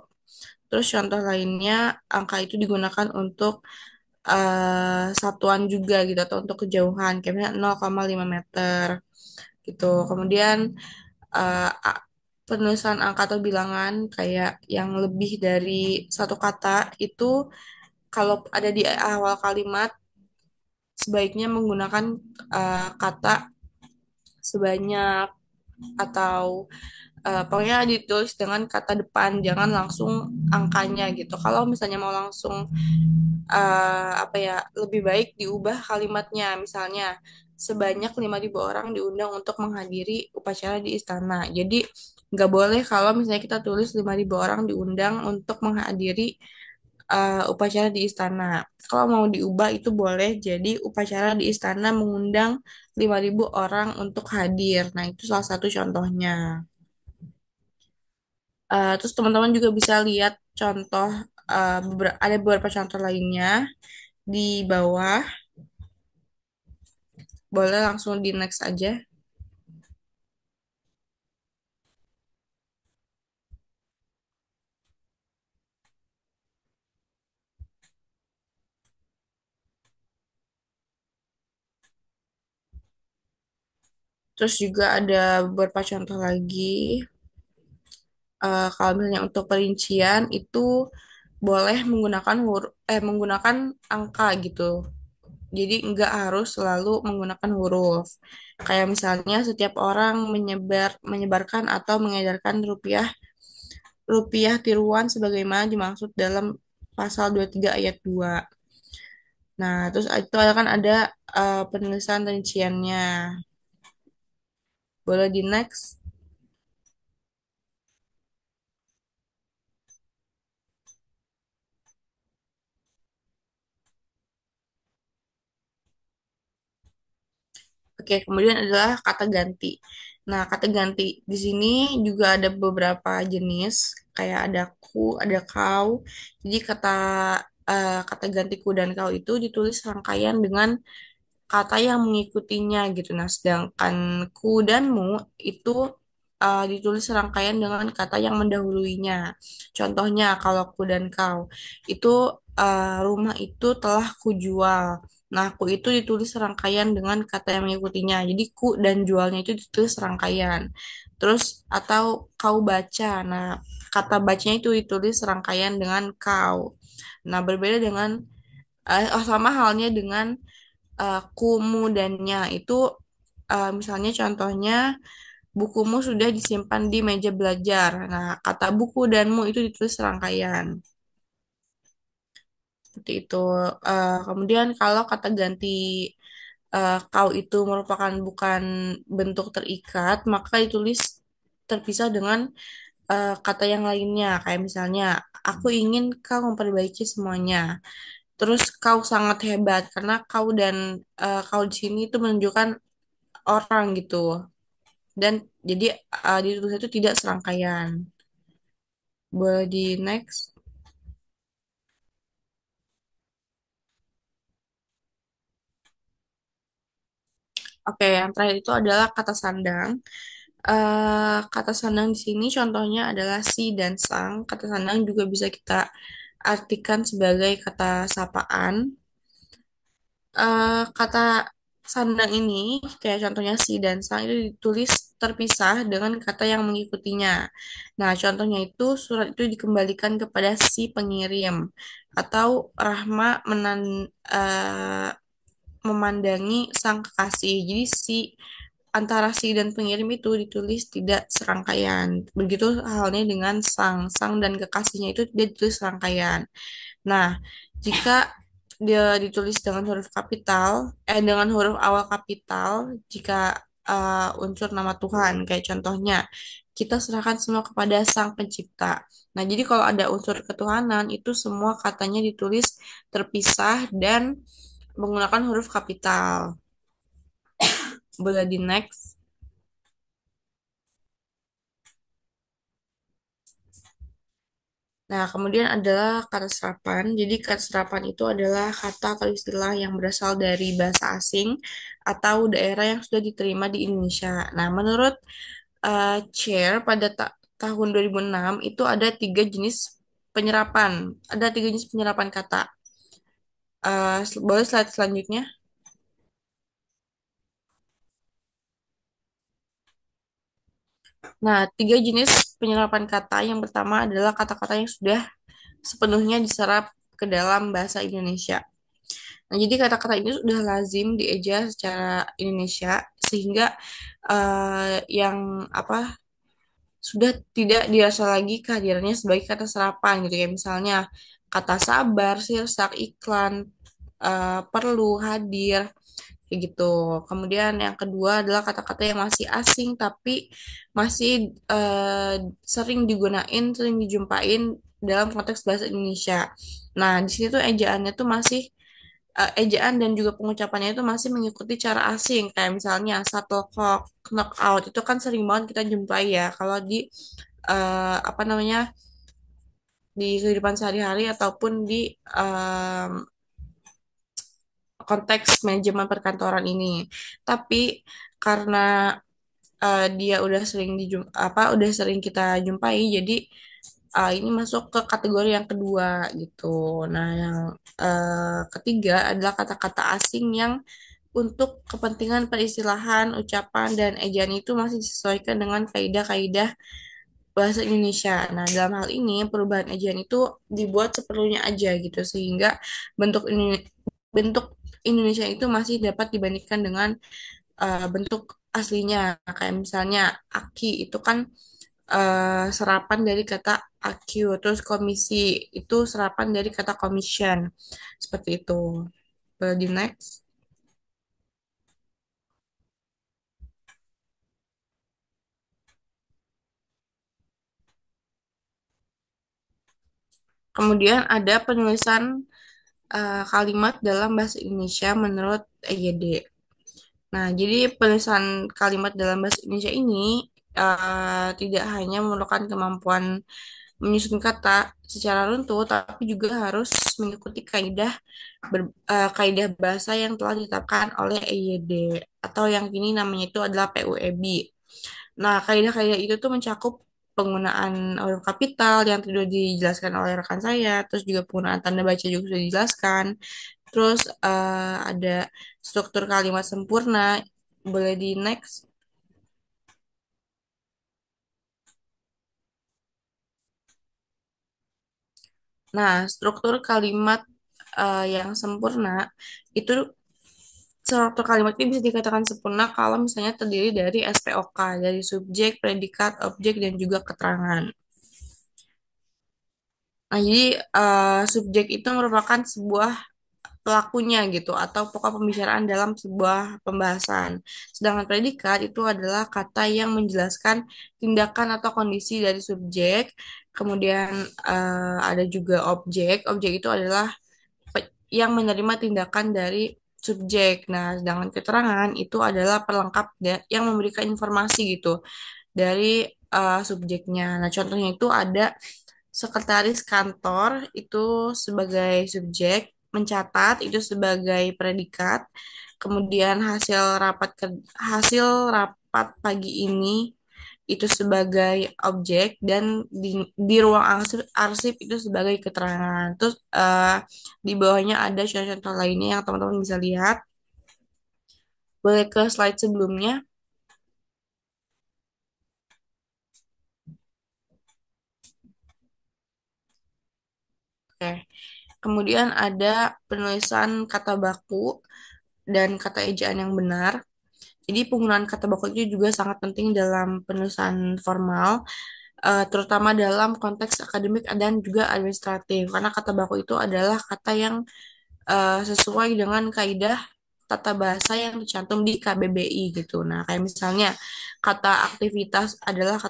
Terus contoh lainnya angka itu digunakan untuk satuan juga gitu atau untuk kejauhan kayak misalnya 0,5 meter gitu. Kemudian penulisan angka atau bilangan kayak yang lebih dari satu kata itu kalau ada di awal kalimat sebaiknya menggunakan kata sebanyak atau pokoknya ditulis dengan kata depan jangan langsung angkanya gitu. Kalau misalnya mau langsung apa ya lebih baik diubah kalimatnya misalnya sebanyak 5.000 orang diundang untuk menghadiri upacara di istana. Jadi nggak boleh kalau misalnya kita tulis 5.000 orang diundang untuk menghadiri upacara di istana. Kalau mau diubah itu boleh jadi upacara di istana mengundang 5.000 orang untuk hadir. Nah, itu salah satu contohnya. Terus teman-teman juga bisa lihat contoh, ada beberapa contoh lainnya di bawah. Boleh langsung di next aja. Terus juga ada beberapa contoh lagi. Kalau misalnya untuk perincian itu boleh menggunakan menggunakan angka gitu. Jadi nggak harus selalu menggunakan huruf. Kayak misalnya setiap orang menyebarkan atau mengedarkan rupiah rupiah tiruan sebagaimana dimaksud dalam pasal 23 ayat 2. Nah, terus itu kan ada penulisan rinciannya. Boleh di next. Oke, kemudian adalah kata ganti. Nah, kata ganti di sini juga ada beberapa jenis, kayak ada ku, ada kau. Jadi kata ganti ku dan kau itu ditulis rangkaian dengan kata yang mengikutinya gitu. Nah, sedangkan ku dan mu itu ditulis rangkaian dengan kata yang mendahuluinya. Contohnya, kalau ku dan kau itu rumah itu telah kujual. Nah, ku itu ditulis rangkaian dengan kata yang mengikutinya. Jadi, ku dan jualnya itu ditulis rangkaian. Terus, atau kau baca. Nah, kata bacanya itu ditulis rangkaian dengan kau. Nah, berbeda dengan, sama halnya dengan kumudannya itu, misalnya contohnya bukumu sudah disimpan di meja belajar. Nah, kata buku danmu itu ditulis serangkaian. Seperti itu. Kemudian kalau kata ganti kau itu merupakan bukan bentuk terikat, maka ditulis terpisah dengan kata yang lainnya. Kayak misalnya, aku ingin kau memperbaiki semuanya. Terus kau sangat hebat karena kau di sini itu menunjukkan orang gitu. Dan jadi di tulisan itu tidak serangkaian. Boleh di next. Oke, yang terakhir itu adalah kata sandang. Kata sandang di sini contohnya adalah si dan sang. Kata sandang juga bisa kita artikan sebagai kata sapaan. Kata sandang ini, kayak contohnya si dan sang itu ditulis terpisah dengan kata yang mengikutinya. Nah, contohnya itu surat itu dikembalikan kepada si pengirim atau Rahma eh, memandangi sang kekasih. Jadi antara si dan pengirim itu ditulis tidak serangkaian. Begitu halnya dengan sang dan kekasihnya itu dia ditulis serangkaian. Nah, jika dia ditulis dengan huruf kapital, dengan huruf awal kapital, jika unsur nama Tuhan, kayak contohnya, kita serahkan semua kepada Sang Pencipta. Nah, jadi kalau ada unsur ketuhanan, itu semua katanya ditulis terpisah dan menggunakan huruf kapital. Boleh di next. Nah, kemudian adalah kata serapan. Jadi, kata serapan itu adalah kata atau istilah yang berasal dari bahasa asing atau daerah yang sudah diterima di Indonesia. Nah, menurut Chair pada tahun 2006 itu ada tiga jenis penyerapan. Ada tiga jenis penyerapan kata. Boleh slide selanjutnya. Nah, tiga jenis penyerapan kata. Yang pertama adalah kata-kata yang sudah sepenuhnya diserap ke dalam bahasa Indonesia. Nah, jadi kata-kata ini sudah lazim dieja secara Indonesia sehingga yang apa sudah tidak dirasa lagi kehadirannya sebagai kata serapan gitu ya. Misalnya kata sabar, sirsak, iklan, perlu, hadir kayak gitu. Kemudian yang kedua adalah kata-kata yang masih asing tapi masih sering digunain, sering dijumpain dalam konteks bahasa Indonesia. Nah, di sini tuh ejaannya tuh masih ejaan dan juga pengucapannya itu masih mengikuti cara asing. Kayak misalnya shuttlecock, knockout itu kan sering banget kita jumpai ya kalau di apa namanya di kehidupan sehari-hari ataupun di konteks manajemen perkantoran ini. Tapi karena dia udah sering udah sering kita jumpai, jadi ini masuk ke kategori yang kedua gitu. Nah, yang ketiga adalah kata-kata asing yang untuk kepentingan peristilahan, ucapan, dan ejaan itu masih disesuaikan dengan kaidah-kaidah bahasa Indonesia. Nah, dalam hal ini perubahan ejaan itu dibuat seperlunya aja gitu sehingga bentuk Indonesia itu masih dapat dibandingkan dengan bentuk aslinya. Kayak misalnya aki itu kan serapan dari kata AQ, terus komisi itu serapan dari kata commission. Seperti itu. Di next. Kemudian ada penulisan kalimat dalam bahasa Indonesia menurut EYD. Nah, jadi penulisan kalimat dalam bahasa Indonesia ini tidak hanya memerlukan kemampuan menyusun kata secara runtuh, tapi juga harus mengikuti kaidah bahasa yang telah ditetapkan oleh EYD atau yang kini namanya itu adalah PUEB. Nah, kaidah-kaidah itu tuh mencakup penggunaan huruf kapital yang sudah dijelaskan oleh rekan saya, terus juga penggunaan tanda baca juga sudah dijelaskan. Terus ada struktur kalimat sempurna. Boleh di next. Nah, struktur kalimat yang sempurna itu struktur kalimat ini bisa dikatakan sempurna kalau misalnya terdiri dari SPOK, dari subjek, predikat, objek, dan juga keterangan. Nah, jadi subjek itu merupakan sebuah pelakunya gitu atau pokok pembicaraan dalam sebuah pembahasan. Sedangkan predikat itu adalah kata yang menjelaskan tindakan atau kondisi dari subjek. Kemudian ada juga objek. Objek itu adalah yang menerima tindakan dari subjek. Nah, sedangkan keterangan itu adalah pelengkap yang memberikan informasi gitu dari subjeknya. Nah, contohnya itu ada sekretaris kantor itu sebagai subjek, mencatat itu sebagai predikat, kemudian hasil rapat pagi ini itu sebagai objek dan di ruang arsip itu sebagai keterangan. Terus di bawahnya ada contoh-contoh lainnya yang teman-teman bisa lihat. Boleh ke slide sebelumnya. Oke. Kemudian ada penulisan kata baku dan kata ejaan yang benar. Jadi penggunaan kata baku itu juga sangat penting dalam penulisan formal, terutama dalam konteks akademik dan juga administratif. Karena kata baku itu adalah kata yang sesuai dengan kaidah tata bahasa yang tercantum di KBBI gitu. Nah, kayak misalnya kata aktivitas adalah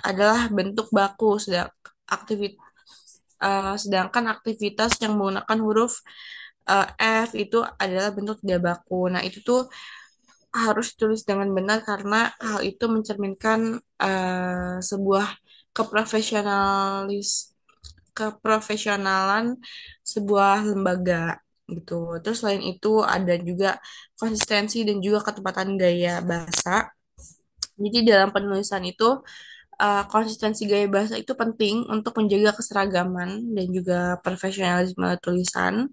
adalah bentuk baku, sedangkan aktivitas yang menggunakan huruf F itu adalah bentuk tidak baku. Nah, itu tuh harus ditulis dengan benar karena hal itu mencerminkan sebuah keprofesionalis keprofesionalan sebuah lembaga gitu. Terus selain itu ada juga konsistensi dan juga ketepatan gaya bahasa. Jadi dalam penulisan itu konsistensi gaya bahasa itu penting untuk menjaga keseragaman dan juga profesionalisme tulisan.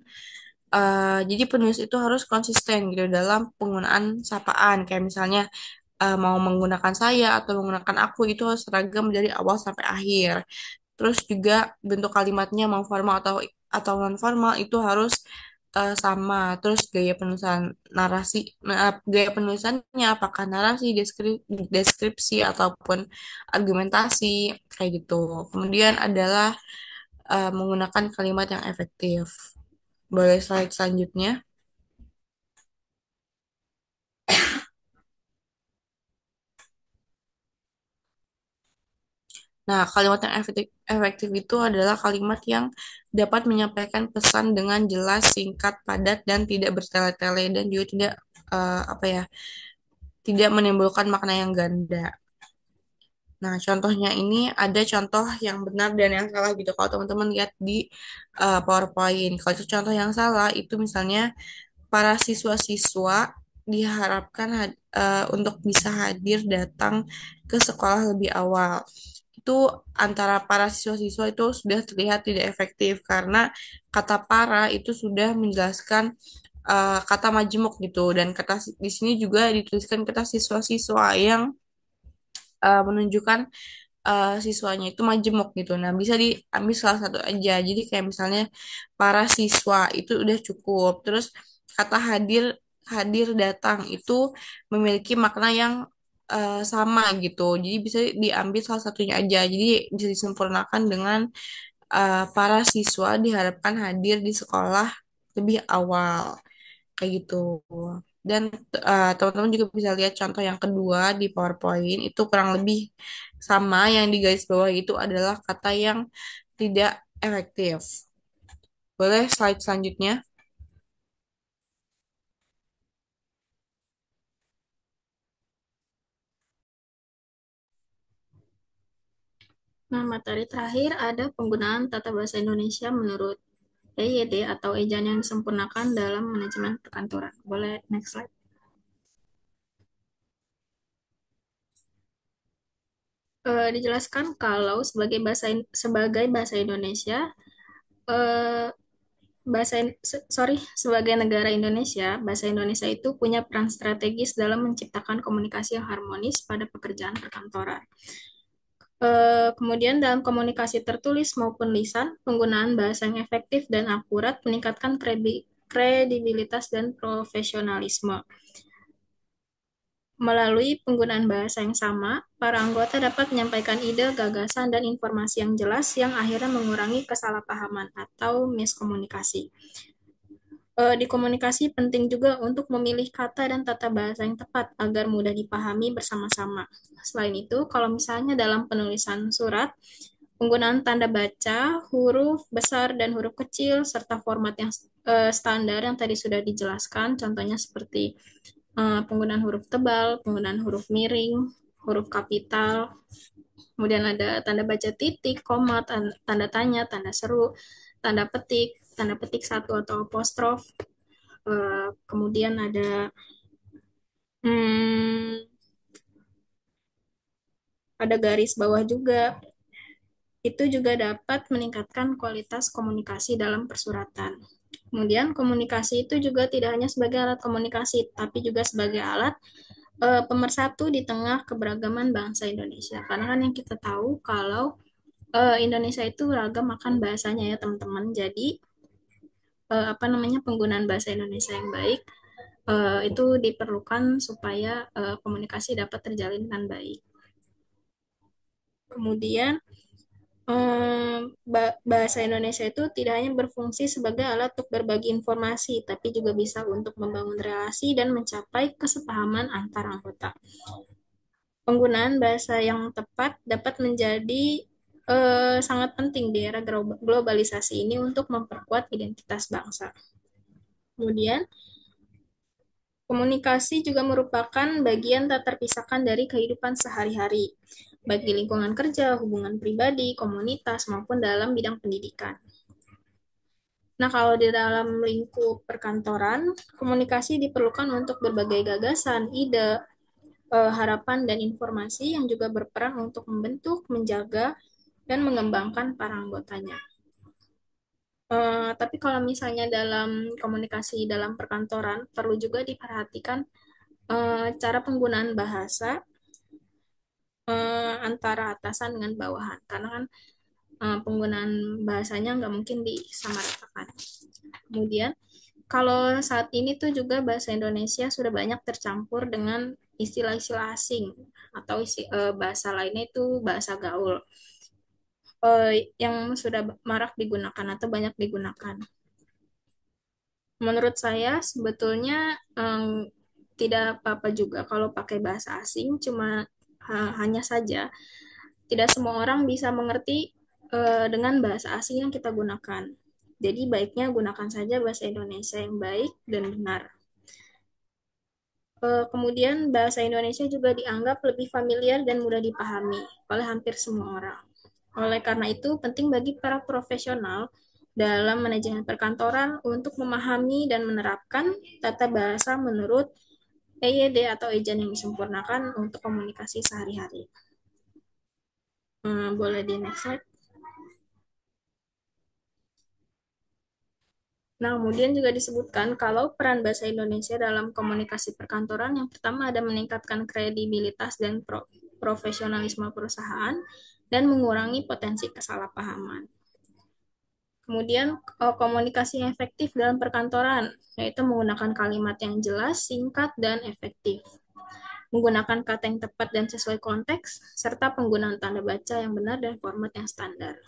Jadi penulis itu harus konsisten gitu dalam penggunaan sapaan. Kayak misalnya mau menggunakan saya atau menggunakan aku itu harus seragam dari awal sampai akhir. Terus juga bentuk kalimatnya mau formal atau non formal itu harus sama. Terus gaya penulisannya apakah narasi, deskripsi ataupun argumentasi kayak gitu. Kemudian adalah menggunakan kalimat yang efektif. Boleh slide selanjutnya. Nah, kalimat yang efektif itu adalah kalimat yang dapat menyampaikan pesan dengan jelas, singkat, padat, dan tidak bertele-tele dan juga tidak apa ya, tidak menimbulkan makna yang ganda. Nah, contohnya ini ada contoh yang benar dan yang salah gitu. Kalau teman-teman lihat di PowerPoint, kalau itu contoh yang salah itu misalnya para siswa-siswa diharapkan untuk bisa hadir datang ke sekolah lebih awal. Itu antara para siswa-siswa itu sudah terlihat tidak efektif karena kata para itu sudah menjelaskan kata majemuk gitu dan kata di sini juga dituliskan kata siswa-siswa yang menunjukkan siswanya itu majemuk gitu. Nah, bisa diambil salah satu aja. Jadi kayak misalnya para siswa itu udah cukup. Terus kata hadir hadir datang itu memiliki makna yang sama gitu. Jadi bisa diambil salah satunya aja. Jadi bisa disempurnakan dengan para siswa diharapkan hadir di sekolah lebih awal kayak gitu. Dan teman-teman juga bisa lihat contoh yang kedua di PowerPoint itu kurang lebih sama yang di garis bawah itu adalah kata yang tidak efektif. Boleh slide selanjutnya? Nah, materi terakhir ada penggunaan tata bahasa Indonesia menurut EYD atau ejaan yang disempurnakan dalam manajemen perkantoran. Boleh next slide. Dijelaskan kalau sebagai bahasa Indonesia, eh, sebagai negara Indonesia, bahasa Indonesia itu punya peran strategis dalam menciptakan komunikasi yang harmonis pada pekerjaan perkantoran. Kemudian dalam komunikasi tertulis maupun lisan, penggunaan bahasa yang efektif dan akurat meningkatkan kredibilitas dan profesionalisme. Melalui penggunaan bahasa yang sama, para anggota dapat menyampaikan ide, gagasan, dan informasi yang jelas yang akhirnya mengurangi kesalahpahaman atau miskomunikasi. Di komunikasi penting juga untuk memilih kata dan tata bahasa yang tepat agar mudah dipahami bersama-sama. Selain itu, kalau misalnya dalam penulisan surat, penggunaan tanda baca, huruf besar dan huruf kecil, serta format yang standar yang tadi sudah dijelaskan, contohnya seperti penggunaan huruf tebal, penggunaan huruf miring, huruf kapital, kemudian ada tanda baca titik, koma, tanda tanya, tanda seru, tanda petik satu atau apostrof, kemudian hmm, ada garis bawah juga. Itu juga dapat meningkatkan kualitas komunikasi dalam persuratan. Kemudian komunikasi itu juga tidak hanya sebagai alat komunikasi, tapi juga sebagai alat pemersatu di tengah keberagaman bangsa Indonesia. Karena kan yang kita tahu kalau Indonesia itu ragam akan bahasanya ya teman-teman. Jadi apa namanya penggunaan bahasa Indonesia yang baik itu diperlukan supaya komunikasi dapat terjalin dengan baik. Kemudian bahasa Indonesia itu tidak hanya berfungsi sebagai alat untuk berbagi informasi, tapi juga bisa untuk membangun relasi dan mencapai kesepahaman antar anggota. Penggunaan bahasa yang tepat dapat menjadi sangat penting di era globalisasi ini untuk memperkuat identitas bangsa. Kemudian, komunikasi juga merupakan bagian tak terpisahkan dari kehidupan sehari-hari, baik di lingkungan kerja, hubungan pribadi, komunitas, maupun dalam bidang pendidikan. Nah, kalau di dalam lingkup perkantoran, komunikasi diperlukan untuk berbagai gagasan, ide, harapan, dan informasi yang juga berperan untuk membentuk, menjaga, dan mengembangkan para anggotanya. Tapi kalau misalnya dalam komunikasi dalam perkantoran, perlu juga diperhatikan cara penggunaan bahasa antara atasan dengan bawahan, karena kan penggunaan bahasanya nggak mungkin disamaratakan. Kemudian, kalau saat ini tuh juga bahasa Indonesia sudah banyak tercampur dengan istilah-istilah asing atau bahasa lainnya itu bahasa gaul yang sudah marak digunakan atau banyak digunakan. Menurut saya sebetulnya tidak apa-apa juga kalau pakai bahasa asing, cuma hanya saja tidak semua orang bisa mengerti dengan bahasa asing yang kita gunakan. Jadi baiknya gunakan saja bahasa Indonesia yang baik dan benar. Kemudian bahasa Indonesia juga dianggap lebih familiar dan mudah dipahami oleh hampir semua orang. Oleh karena itu, penting bagi para profesional dalam manajemen perkantoran untuk memahami dan menerapkan tata bahasa menurut EYD atau Ejan yang disempurnakan untuk komunikasi sehari-hari. Boleh di next slide. Nah, kemudian juga disebutkan kalau peran bahasa Indonesia dalam komunikasi perkantoran yang pertama ada meningkatkan kredibilitas dan profesionalisme perusahaan dan mengurangi potensi kesalahpahaman. Kemudian komunikasi yang efektif dalam perkantoran, yaitu menggunakan kalimat yang jelas, singkat, dan efektif. Menggunakan kata yang tepat dan sesuai konteks, serta penggunaan tanda baca yang benar dan format yang standar.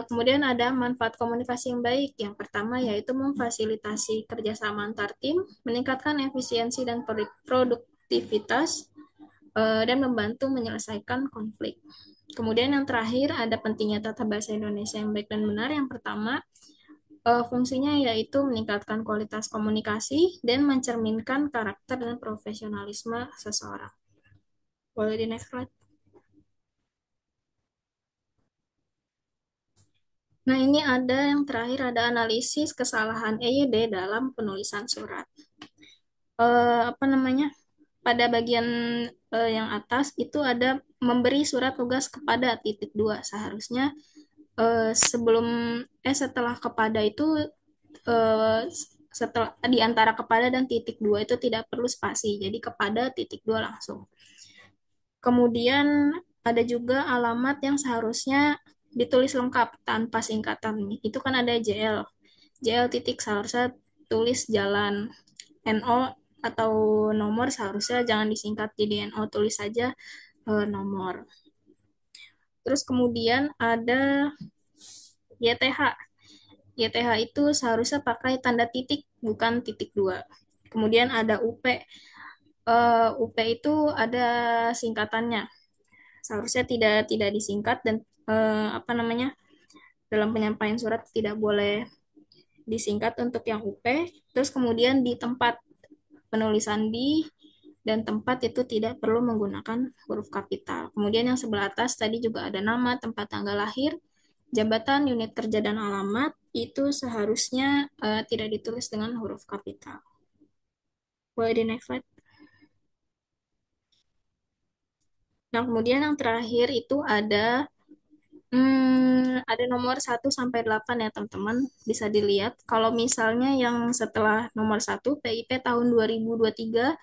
Kemudian ada manfaat komunikasi yang baik. Yang pertama yaitu memfasilitasi kerjasama antar tim, meningkatkan efisiensi dan produktivitas, dan membantu menyelesaikan konflik. Kemudian yang terakhir ada pentingnya tata bahasa Indonesia yang baik dan benar. Yang pertama, fungsinya yaitu meningkatkan kualitas komunikasi dan mencerminkan karakter dan profesionalisme seseorang. Boleh di next slide. Nah, ini ada yang terakhir, ada analisis kesalahan EYD dalam penulisan surat. Apa namanya? Pada bagian yang atas itu ada memberi surat tugas kepada titik dua. Seharusnya sebelum setelah kepada itu setelah di antara kepada dan titik dua itu tidak perlu spasi. Jadi kepada titik dua langsung. Kemudian ada juga alamat yang seharusnya ditulis lengkap tanpa singkatan. Itu kan ada JL. JL titik seharusnya tulis jalan. NO atau nomor seharusnya jangan disingkat jadi NO, tulis saja nomor. Terus kemudian ada YTH. YTH itu seharusnya pakai tanda titik bukan titik dua. Kemudian ada UP. UP itu ada singkatannya. Seharusnya tidak disingkat dan apa namanya, dalam penyampaian surat tidak boleh disingkat untuk yang UP. Terus kemudian di tempat penulisan di dan tempat itu tidak perlu menggunakan huruf kapital. Kemudian yang sebelah atas tadi juga ada nama, tempat tanggal lahir, jabatan, unit kerja, dan alamat. Itu seharusnya tidak ditulis dengan huruf kapital. Boleh di next slide. Nah, kemudian yang terakhir itu ada nomor 1 sampai 8 ya teman-teman. Bisa dilihat. Kalau misalnya yang setelah nomor 1, PIP tahun 2023,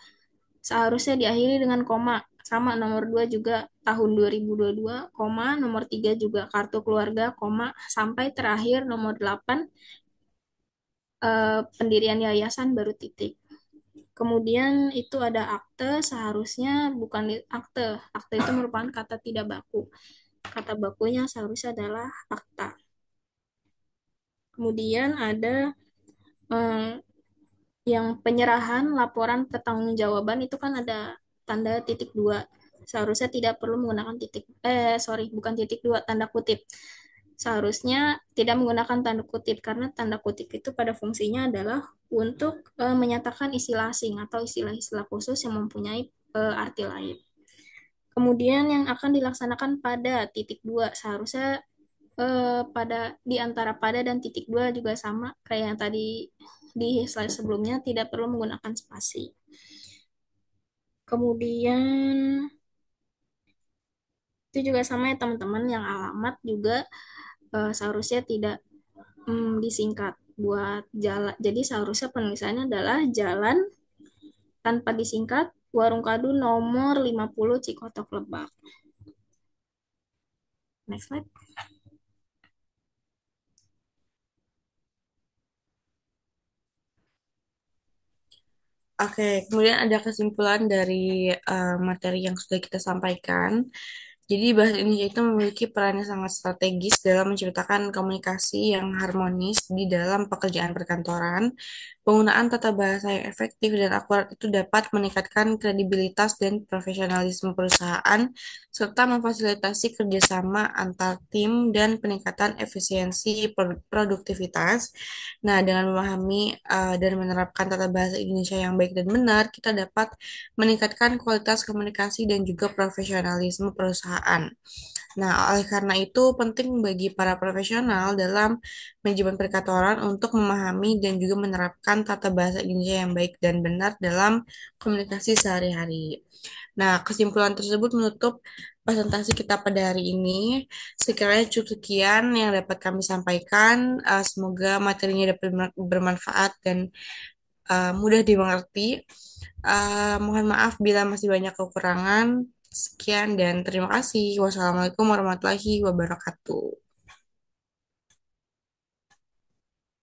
seharusnya diakhiri dengan koma. Sama nomor 2 juga tahun 2022, koma. Nomor 3 juga kartu keluarga, koma. Sampai terakhir nomor 8, pendirian yayasan baru titik. Kemudian itu ada akte, seharusnya bukan akte. Akte itu merupakan kata tidak baku. Kata bakunya seharusnya adalah akta. Kemudian ada yang penyerahan laporan pertanggungjawaban itu kan ada tanda titik dua. Seharusnya tidak perlu menggunakan bukan titik dua, tanda kutip. Seharusnya tidak menggunakan tanda kutip karena tanda kutip itu pada fungsinya adalah untuk menyatakan istilah asing atau istilah-istilah khusus yang mempunyai arti lain. Kemudian yang akan dilaksanakan pada titik dua seharusnya pada di antara pada dan titik dua juga sama kayak yang tadi di slide sebelumnya, tidak perlu menggunakan spasi. Kemudian itu juga sama ya teman-teman, yang alamat juga seharusnya tidak disingkat buat jalan. Jadi seharusnya penulisannya adalah jalan tanpa disingkat, Warung Kadu nomor 50 Cikotok Lebak. Next slide. Oke, kemudian ada kesimpulan dari materi yang sudah kita sampaikan. Jadi bahasa Indonesia itu memiliki peran yang sangat strategis dalam menciptakan komunikasi yang harmonis di dalam pekerjaan perkantoran. Penggunaan tata bahasa yang efektif dan akurat itu dapat meningkatkan kredibilitas dan profesionalisme perusahaan, serta memfasilitasi kerjasama antar tim dan peningkatan efisiensi produktivitas. Nah, dengan memahami dan menerapkan tata bahasa Indonesia yang baik dan benar, kita dapat meningkatkan kualitas komunikasi dan juga profesionalisme perusahaan. Nah, oleh karena itu penting bagi para profesional dalam manajemen perkantoran untuk memahami dan juga menerapkan tata bahasa Indonesia yang baik dan benar dalam komunikasi sehari-hari. Nah, kesimpulan tersebut menutup presentasi kita pada hari ini. Sekiranya cukup sekian yang dapat kami sampaikan. Semoga materinya dapat bermanfaat dan mudah dimengerti. Mohon maaf bila masih banyak kekurangan. Sekian dan terima kasih. Wassalamualaikum warahmatullahi wabarakatuh.